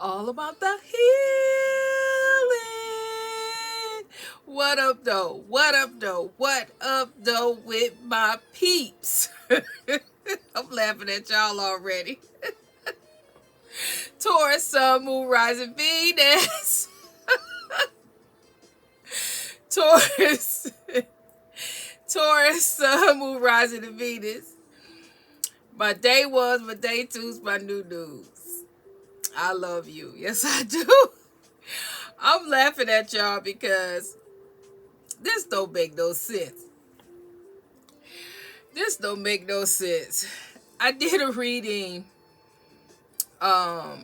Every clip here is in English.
All about the healing. What up, though? What up, though? What up, though, with my peeps? I'm laughing at y'all already. Taurus, Sun, Moon, Rising, Venus. Taurus. Taurus, Sun, Moon, Rising, and Venus. My day ones, my day twos, my new news. I love you. Yes, I do. I'm laughing at y'all because this don't make no sense. This don't make no sense. I did a reading. I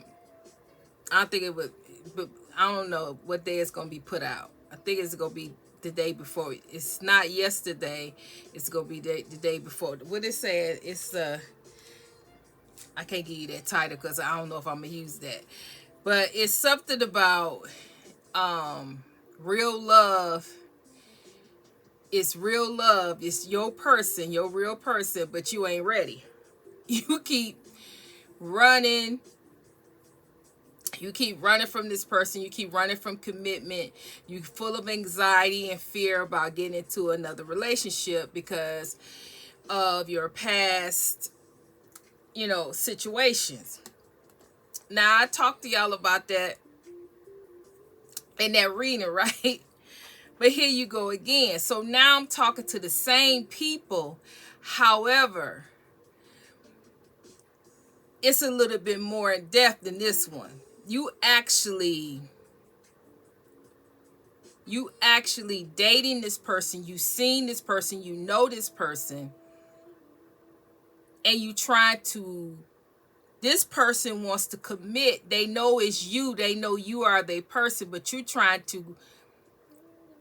think it would, but I don't know what day it's gonna be put out. I think it's gonna be the day before. It's not yesterday. It's gonna be the day before. What it said, it's I can't give you that title because I don't know if I'm gonna use that. But it's something about real love. It's real love. It's your person, your real person, but you ain't ready. You keep running. You keep running from this person. You keep running from commitment. You're full of anxiety and fear about getting into another relationship because of your past, situations. Now, I talked to y'all about that in that reading, right? But here you go again. So now I'm talking to the same people. However, it's a little bit more in depth than this one. You actually dating this person, you seen this person, you know this person, and you try to, this person wants to commit. They know it's you. They know you are their person, but you're trying to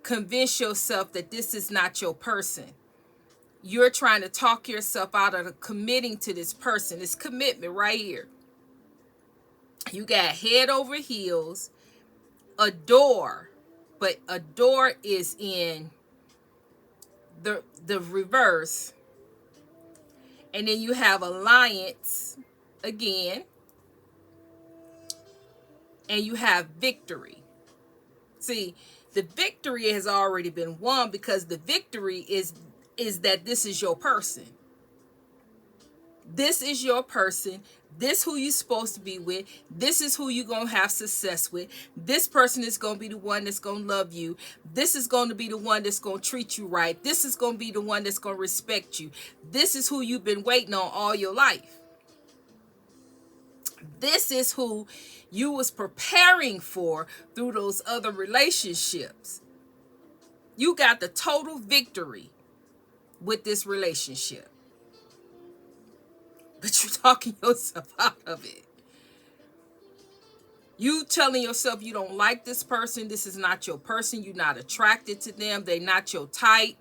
convince yourself that this is not your person. You're trying to talk yourself out of committing to this person. It's commitment right here. You got head over heels, adore, but adore is in the reverse. And then you have alliance again. And you have victory. See, the victory has already been won because the victory is that this is your person. This is your person. This who you're supposed to be with. This is who you're going to have success with. This person is going to be the one that's going to love you. This is going to be the one that's going to treat you right. This is going to be the one that's going to respect you. This is who you've been waiting on all your life. This is who you was preparing for through those other relationships. You got the total victory with this relationship. But you're talking yourself out of it. You telling yourself you don't like this person. This is not your person. You're not attracted to them. They're not your type.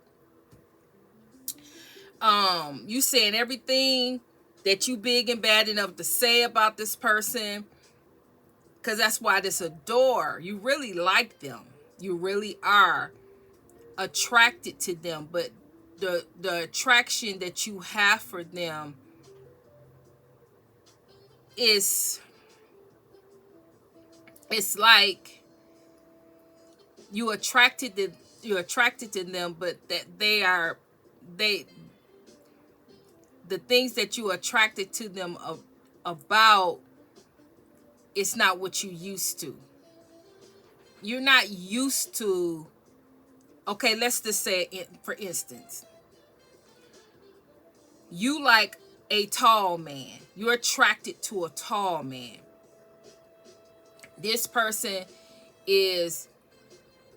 You saying everything that you big and bad enough to say about this person. Because that's why this adore. You really like them. You really are attracted to them. But the attraction that you have for them is, it's like you're attracted to them, but that they the things that you attracted to them about, it's not what you used to. You're not used to, okay, let's just say for instance, you like a tall man. You're attracted to a tall man. This person is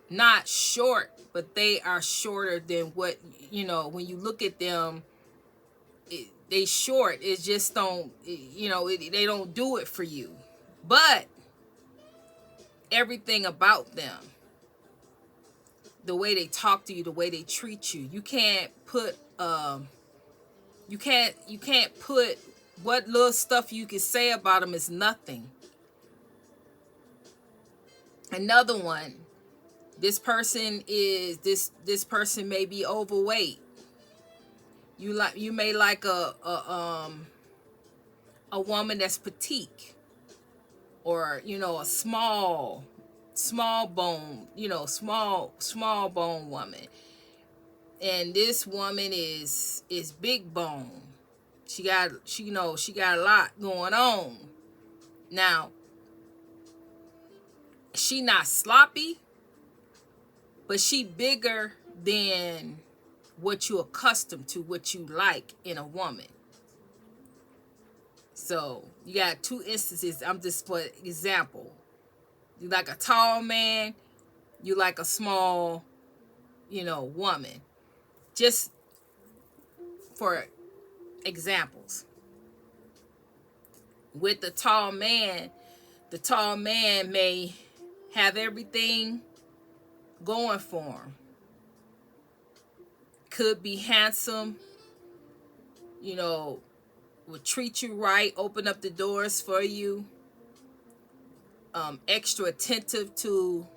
not short, but they are shorter than what, when you look at them, they short. It just don't, they don't do it for you. But everything about them, the way they talk to you, the way they treat you, you can't put what little stuff you can say about them is nothing. Another one, this person may be overweight. You may like a woman that's petite. or a small bone, small bone woman. And this woman is big bone. She got a lot going on. Now, she not sloppy, but she bigger than what you accustomed to, what you like in a woman. So you got two instances. I'm just for example. You like a tall man, you like a small, woman. Just for examples. With the tall man may have everything going for him. Could be handsome, would treat you right, open up the doors for you, extra attentive to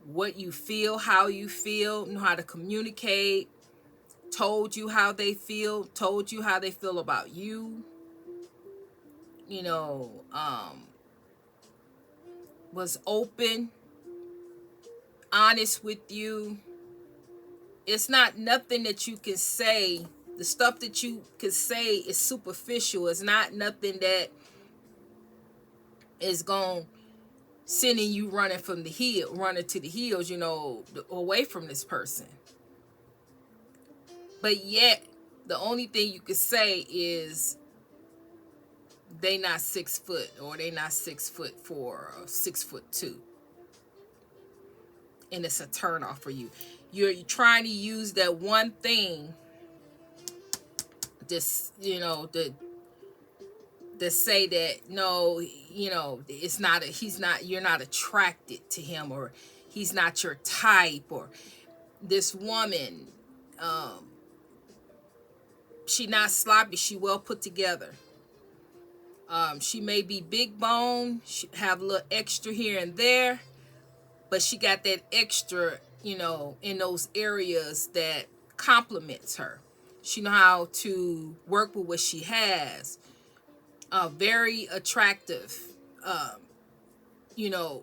what you feel, how you feel, know how to communicate, told you how they feel about you, was open, honest with you. It's not nothing that you can say. The stuff that you can say is superficial. It's not nothing that is going sending you running to the hills, away from this person. But yet, the only thing you could say is they not 6 foot, or they not 6'4" or 6'2", and it's a turn off for you. You're trying to use that one thing, just to say that no, it's not you're not attracted to him, or he's not your type, or this woman, she not sloppy, she well put together. She may be big bone, she have a little extra here and there, but she got that extra, in those areas that complements her. She know how to work with what she has. Very attractive, you know,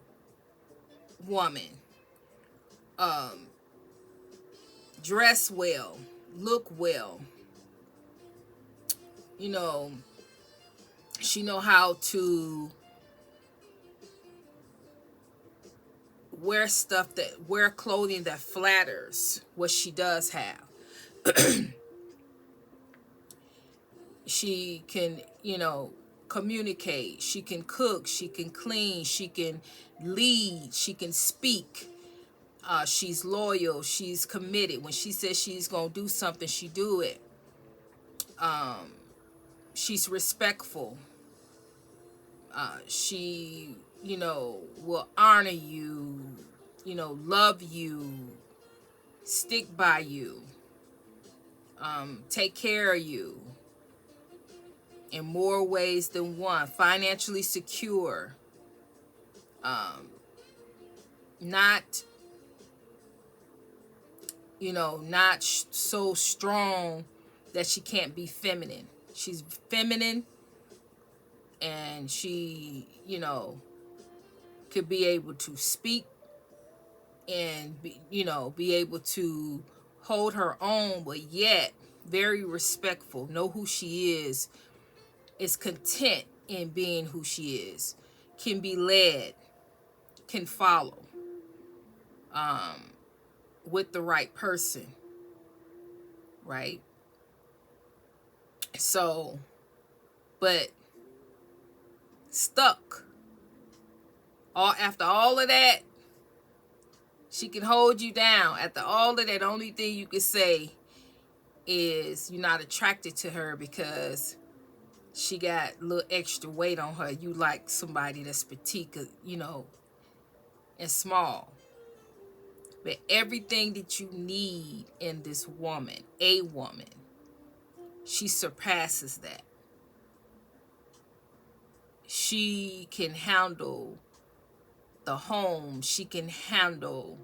woman. Dress well, look well. She know how to wear clothing that flatters what she does have. She can, communicate. She can cook. She can clean. She can lead. She can speak. She's loyal. She's committed. When she says she's gonna do something, she do it. She's respectful. She, will honor you. Love you. Stick by you. Take care of you in more ways than one. Financially secure. Not so strong that she can't be feminine. She's feminine, and she, could be able to speak and be able to hold her own, but yet very respectful, know who she is content in being who she is, can be led, can follow, with the right person, right? So, but stuck. After all of that, she can hold you down. After all of that, the only thing you can say is you're not attracted to her because she got a little extra weight on her. You like somebody that's petite, and small. But everything that you need in this woman, a woman, she surpasses that. She can handle the home. She can handle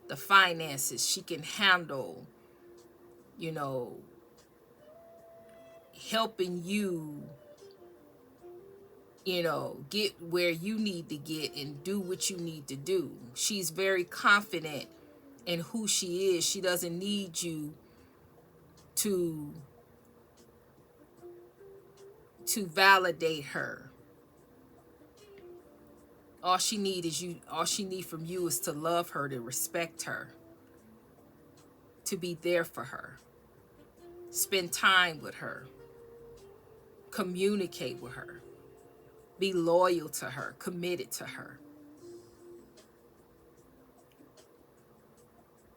the finances. She can handle, helping you, get where you need to get and do what you need to do. She's very confident in who she is. She doesn't need you to validate her. All she need from you is to love her, to respect her, to be there for her, spend time with her, communicate with her, be loyal to her, committed to her.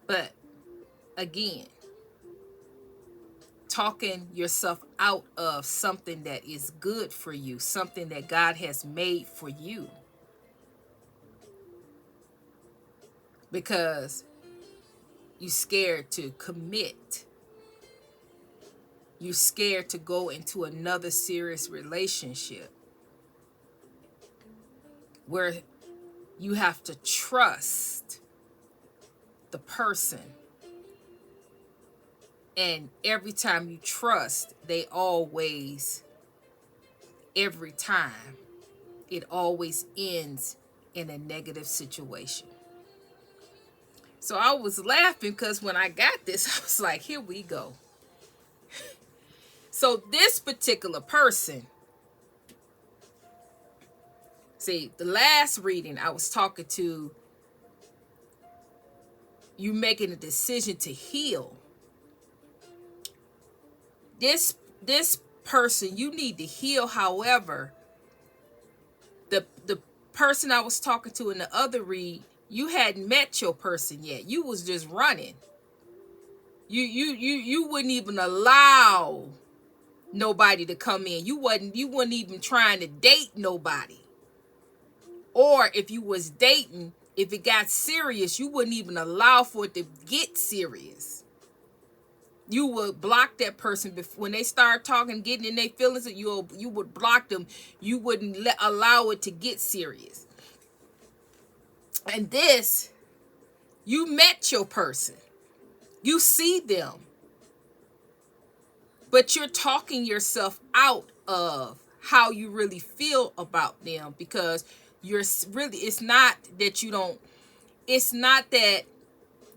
But again, talking yourself out of something that is good for you, something that God has made for you. Because you're scared to commit. You're scared to go into another serious relationship where you have to trust the person. And every time you trust, every time, it always ends in a negative situation. So I was laughing because when I got this, I was like, here we go. So this particular person, see, the last reading I was talking to you making a decision to heal. This person, you need to heal. However, the person I was talking to in the other read, you hadn't met your person yet. You was just running. You wouldn't even allow nobody to come in. You wasn't even trying to date nobody. Or if you was dating, if it got serious, you wouldn't even allow for it to get serious. You would block that person before, when they start talking, getting in their feelings, you would block them. You wouldn't allow it to get serious. And this, you met your person. You see them. But you're talking yourself out of how you really feel about them, because it's not that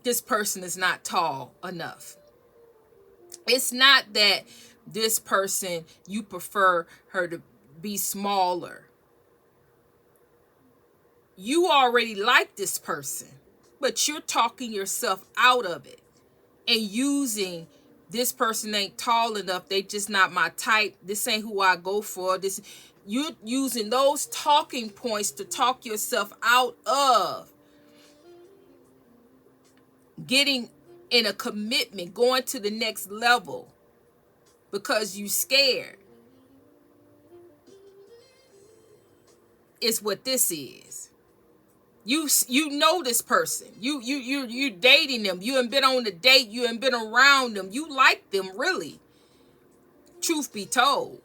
this person is not tall enough. It's not that this person, you prefer her to be smaller. You already like this person, but you're talking yourself out of it and using, this person ain't tall enough, they just not my type, this ain't who I go for. You're using those talking points to talk yourself out of getting in a commitment, going to the next level, because you scared. Is what this is. You know this person. You dating them. You ain't been on a date. You ain't been around them. You like them, really. Truth be told,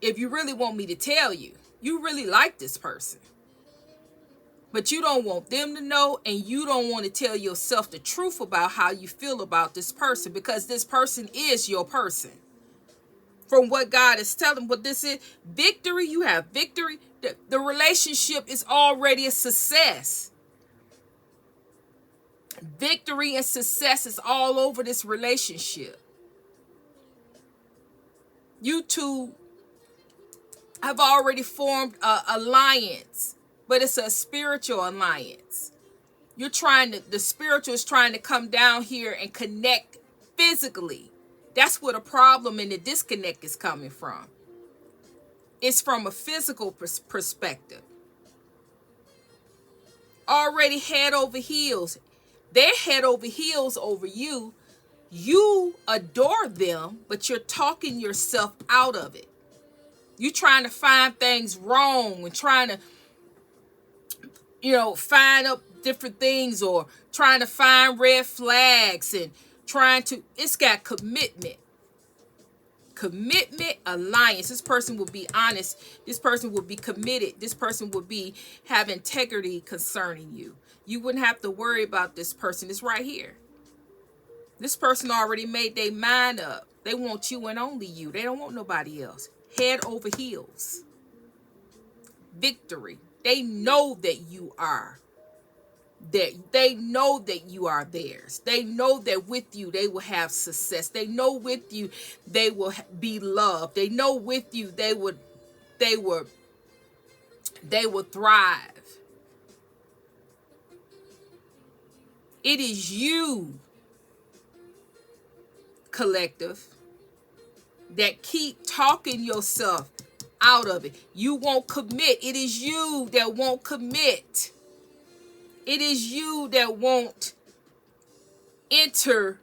if you really want me to tell you, you really like this person. But you don't want them to know, and you don't want to tell yourself the truth about how you feel about this person, because this person is your person. From what God is telling, what this is, victory, you have victory. The relationship is already a success. Victory and success is all over this relationship. You two have already formed an alliance, but it's a spiritual alliance. The spiritual is trying to come down here and connect physically. That's where the problem and the disconnect is coming from. It's from a physical perspective. Already head over heels. They're head over heels over you. You adore them, but you're talking yourself out of it. You're trying to find things wrong and trying to, find up different things, or trying to find red flags, and it's got commitment. Commitment, alliance. This person will be honest. This person will be committed. This person will have integrity concerning you. You wouldn't have to worry about this person. It's right here. This person already made their mind up. They want you and only you. They don't want nobody else. Head over heels. victory. They know that you are. That they know that you are theirs. They know that with you they will have success. They know with you they will be loved. They know with you they would thrive. It is you, collective, that keep talking yourself out of it. You won't commit. It is you that won't commit. It is you that won't enter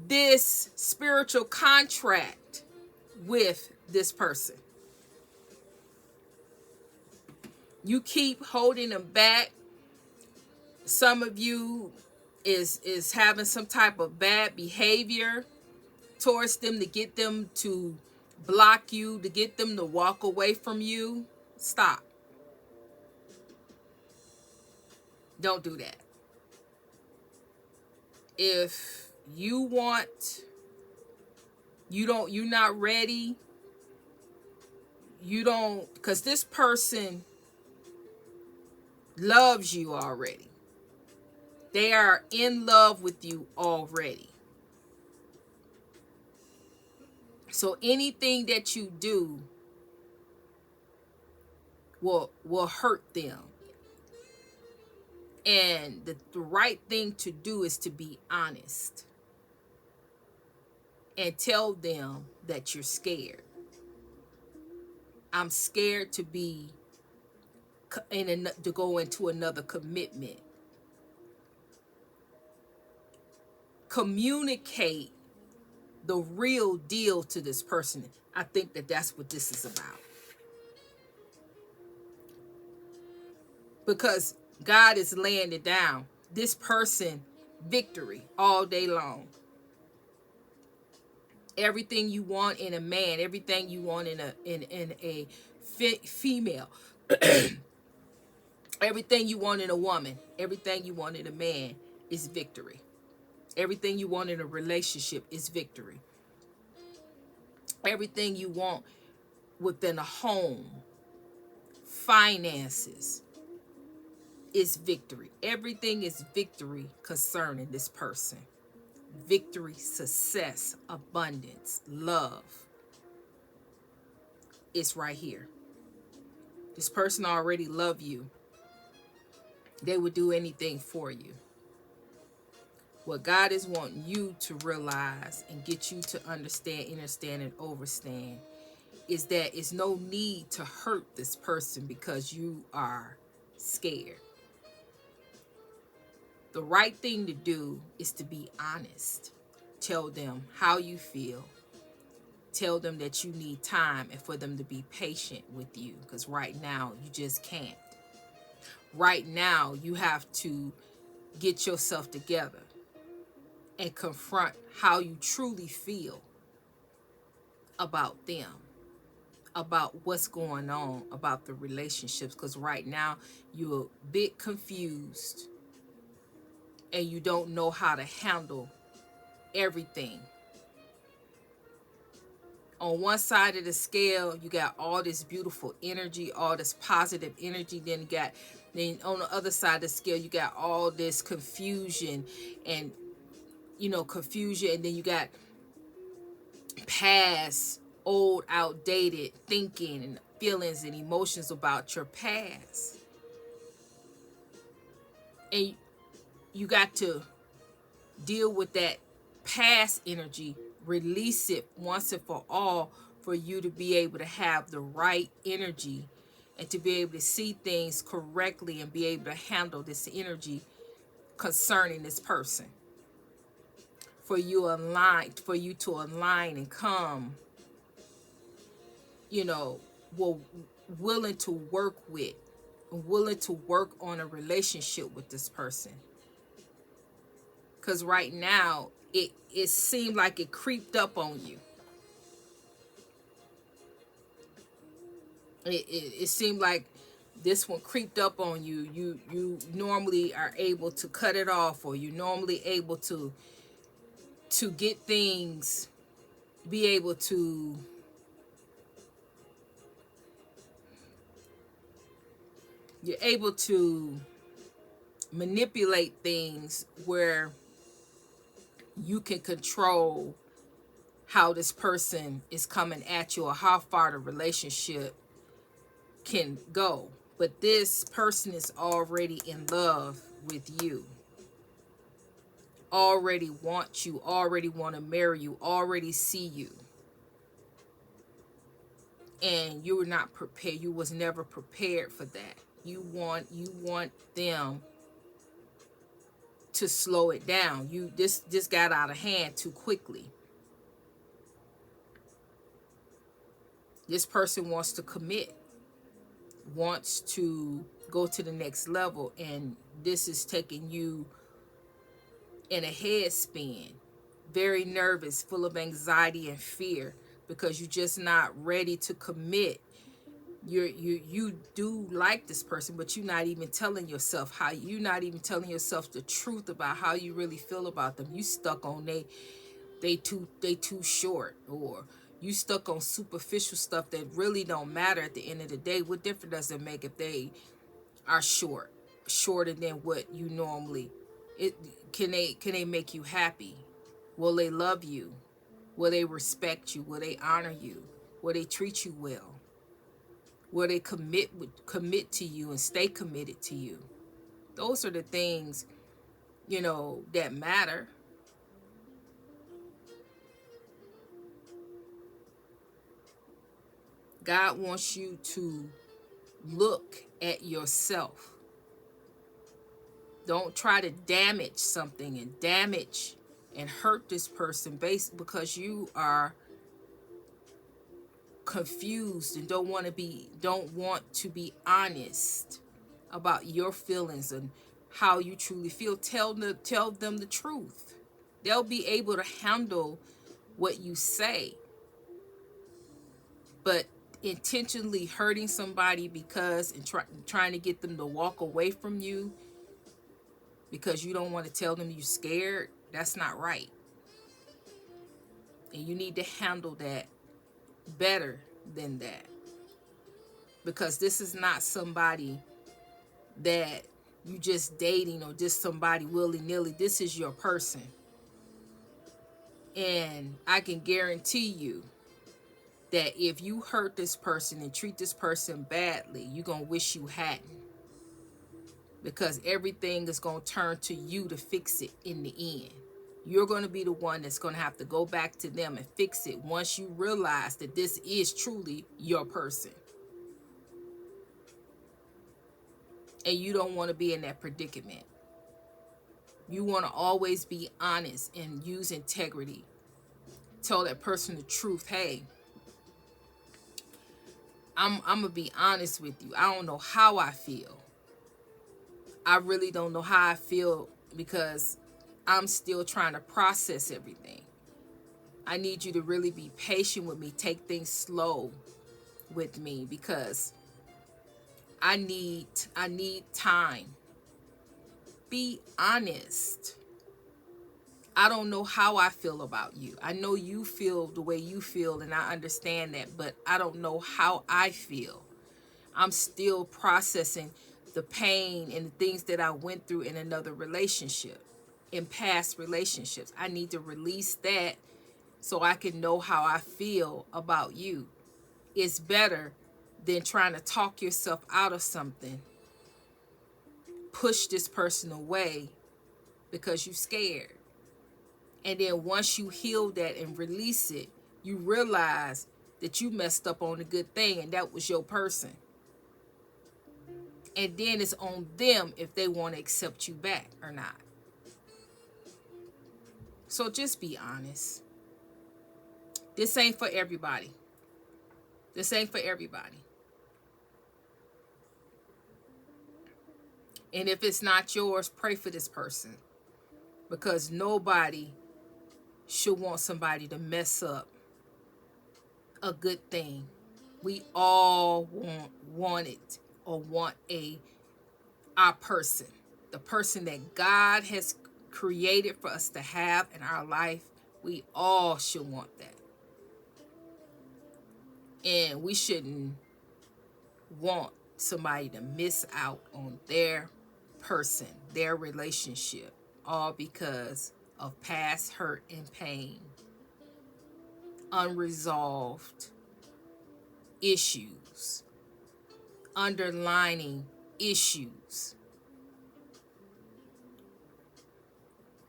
this spiritual contract with this person. You keep holding them back. Some of you is having some type of bad behavior towards them to get them to block you, to get them to walk away from you. Stop. Don't do that. If you're not ready, because this person loves you already. They are in love with you already. So anything that you do will hurt them. And the right thing to do is to be honest and tell them that you're scared. I'm scared to go into another commitment. Communicate the real deal to this person. I think that that's what this is about. Because God is laying it down. This person, victory all day long. Everything you want in a man, everything you want in a female, everything you want in a woman, everything you want in a man is victory. Everything you want in a relationship is victory. Everything you want within a home, finances, is victory. Everything is victory concerning this person. Victory, success, abundance, love. It's right here. This person already loves you. They would do anything for you. What God is wanting you to realize and get you to understand, understand, and overstand is that it's no need to hurt this person because you are scared. The right thing to do is to be honest. Tell them how you feel. Tell them that you need time and for them to be patient with you, because right now you just can't. Right now you have to get yourself together and confront how you truly feel about them, about what's going on, about the relationships, because right now you're a bit confused and you don't know how to handle everything. On one side of the scale, you got all this beautiful energy, all this positive energy. Then on the other side of the scale, you got all this confusion and, confusion. And then you got past, old, outdated thinking and feelings and emotions about your past. And you got to deal with that past energy, release it once and for all, for you to be able to have the right energy and to be able to see things correctly and be able to handle this energy concerning this person. For you to align and come, willing to work with, willing to work on a relationship with this person. Because right now, it seemed like it creeped up on you. It seemed like this one creeped up on you. You normally are able to cut it off, or you're normally able to get things, be able to You're able to manipulate things where you can control how this person is coming at you or how far the relationship can go. But this person is already in love with you, already want you, already want to marry you, already see you. And you were not prepared. You was never prepared for that. You want them to slow it down. This got out of hand too quickly. This person wants to commit, wants to go to the next level, and this is taking you in a head spin, very nervous, full of anxiety and fear, because you're just not ready to commit. You do like this person, but you're not even telling yourself how. You're not even telling yourself the truth about how you really feel about them. You stuck on they too short, or you stuck on superficial stuff that really don't matter at the end of the day. What difference does it make if they are shorter than what you normally? It can they make you happy? Will they love you? Will they respect you? Will they honor you? Will they treat you well? Will they commit to you and stay committed to you? Those are the things, that matter. God wants you to look at yourself. Don't try to damage something and damage and hurt this person based because you are confused and don't want to be honest about your feelings and how you truly feel. Tell them the truth. They'll be able to handle what you say. But intentionally hurting somebody because and trying to get them to walk away from you because you don't want to tell them you're scared, that's not right. And you need to handle that better than that, because this is not somebody that you just dating or just somebody willy-nilly. This is your person. And I can guarantee you that if you hurt this person and treat this person badly, you're going to wish you hadn't, because everything is going to turn to you to fix it in the end. You're going to be the one that's going to have to go back to them and fix it once you realize that this is truly your person. And you don't want to be in that predicament. You want to always be honest and use integrity. Tell that person the truth. Hey, I'm going to be honest with you. I don't know how I feel. I really don't know how I feel because I'm still trying to process everything. I need you to really be patient with me. Take things slow with me because I need time. Be honest. I don't know how I feel about you. I know you feel the way you feel and I understand that, but I don't know how I feel. I'm still processing the pain and the things that I went through in another relationship, in past relationships. I need to release that so I can know how I feel about you. It's better than trying to talk yourself out of something, push this person away because you're scared. And then once you heal that and release it, you realize that you messed up on a good thing and that was your person. And then it's on them if they want to accept you back or not. So just be honest. This ain't for everybody. This ain't for everybody. And if it's not yours, pray for this person. Because nobody should want somebody to mess up a good thing. We all want it or want our person. The person that God has created for us to have in our life. We all should want that. And we shouldn't want somebody to miss out on their person, their relationship, all because of past hurt and pain, unresolved issues, underlining issues.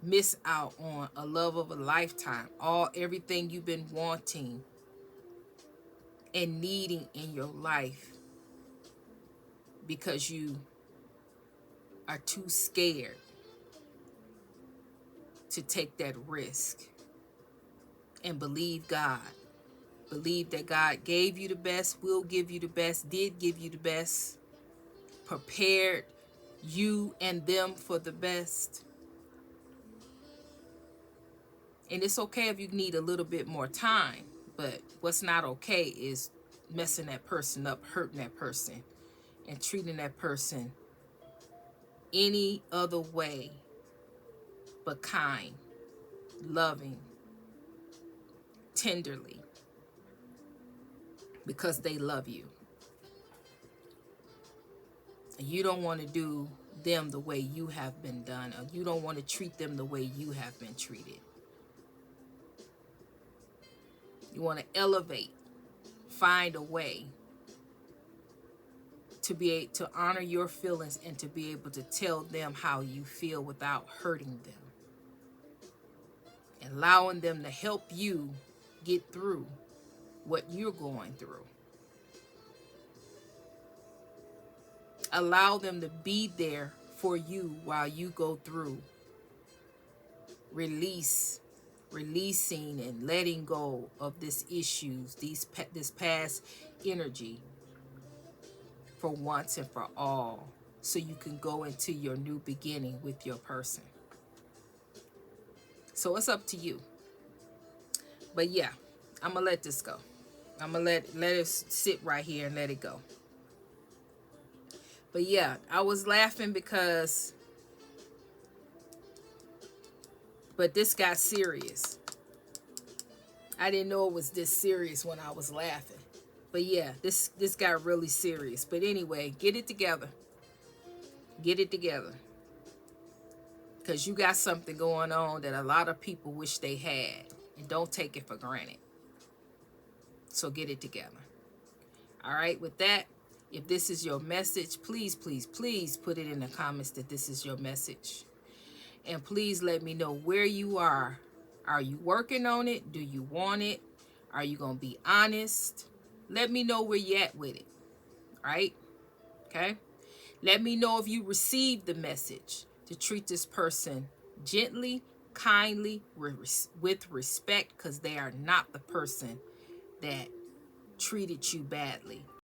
Miss out on a love of a lifetime, everything you've been wanting and needing in your life, because you are too scared to take that risk and believe God. Believe that God gave you the best, will give you the best, did give you the best, prepared you and them for the best. And it's okay if you need a little bit more time, but what's not okay is messing that person up, hurting that person, and treating that person any other way but kind, loving, tenderly, because they love you. And you don't want to do them the way you have been done, or you don't want to treat them the way you have been treated. You want to elevate, find a way to be able to honor your feelings and to be able to tell them how you feel without hurting them, allowing them to help you get through what you're going through. Allow them to be there for you while you go through releasing and letting go of these issues, this past energy, for once and for all, so you can go into your new beginning with your person. So it's up to you. But yeah, I'm gonna let this go. I'm gonna let it sit right here and let it go. But yeah, I was laughing because, but this got serious. I didn't know it was this serious when I was laughing. But yeah, this got really serious. But anyway, get it together. Get it together. Because you got something going on that a lot of people wish they had. And don't take it for granted. So get it together. All right, with that, if this is your message, please, please, please put it in the comments that this is your message. And please let me know where you are. Are you working on it? Do you want it? Are you going to be honest? Let me know where you're at with it. Right? Okay? Let me know if you received the message to treat this person gently, kindly, with respect, because they are not the person that treated you badly.